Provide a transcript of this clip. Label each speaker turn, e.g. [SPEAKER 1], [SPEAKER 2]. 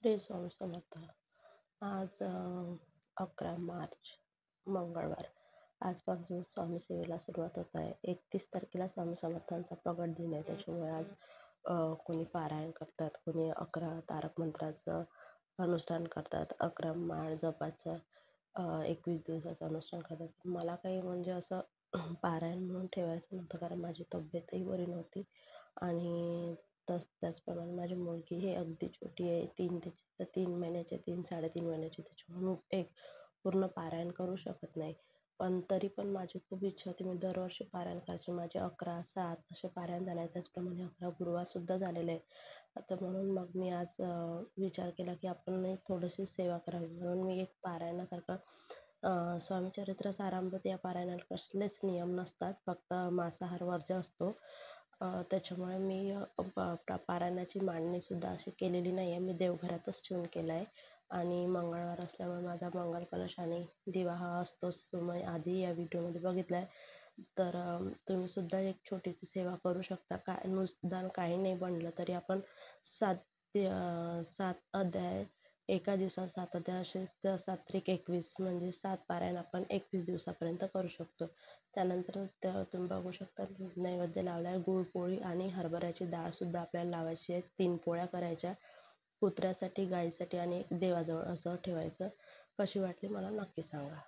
[SPEAKER 1] श्री स्वामी समर्थ. आज 11 मार्च मंगळवार. आजपासून स्वामी सेवेला सुरुवात होत आहे. 31 तारखेला स्वामी समर्थांचा प्रगट दिन आहे. त्याच्यामुळे आज कोणी पारायण करतात, कोणी 11 तारक मंत्राचं अनुष्ठान करतात, 11 माळ जपाचं 21 दिवसाचं अनुष्ठान करतात. मला काही म्हणजे असं पारायण म्हणून ठेवायचं नव्हतं, कारण माझी तब्येतही बरी नव्हती आणि त्याचप्रमाणे माझी मुलगी ही अगदी छोटी आहे. 3 महिन्याची, 3-3.5 महिन्याची. त्याच्यामुळे मी एक पूर्ण पारायण करू शकत नाही. पण तरी पण माझी खूप इच्छा होती. मी दरवर्षी पारायण करायची. माझे 11, 7 असे पारायण झाले आहेत. त्याचप्रमाणे 11 गुरुवारसुद्धा झालेले आहे. आता म्हणून मग मी आज विचार केला की आपणही थोडीशी सेवा करावी. म्हणून मी एक पारायणासारखं स्वामीचरित्र सारामृत या पारायणाला कसलेच नियम नसतात. फक्त मांसाहार वर्ज्य असतो. त्याच्यामुळे मी पारायणाची मांडणीसुद्धा अशी केलेली नाही आहे. मी देवघरातच ठेवून केलं आहे आणि मंगळवार असल्यामुळे माझा मंगल कलश आणि दिवा हा असतोच. तुम्ही आधी या व्हिडिओमध्ये बघितला आहे. तर तुम्हीसुद्धा एक छोटीशी सेवा करू शकता. काय नुसतं काही नाही बनलं तरी आपण 7 अध्याय एका दिवसात 7 अध्याय असे 7 त्रिक 21 म्हणजे 7 पारायण आपण 21 दिवसापर्यंत करू शकतो. त्यानंतर तुम्ही बघू शकता नैवेद्य लावला आहे. गूळ पोळी आणि हरभऱ्याची डाळसुद्धा आपल्याला लावायची आहे. 3 पोळ्या करायच्या. कुत्र्यासाठी, गाईसाठी आणि देवाजवळ असं ठेवायचं. कशी वाटली मला नक्की सांगा.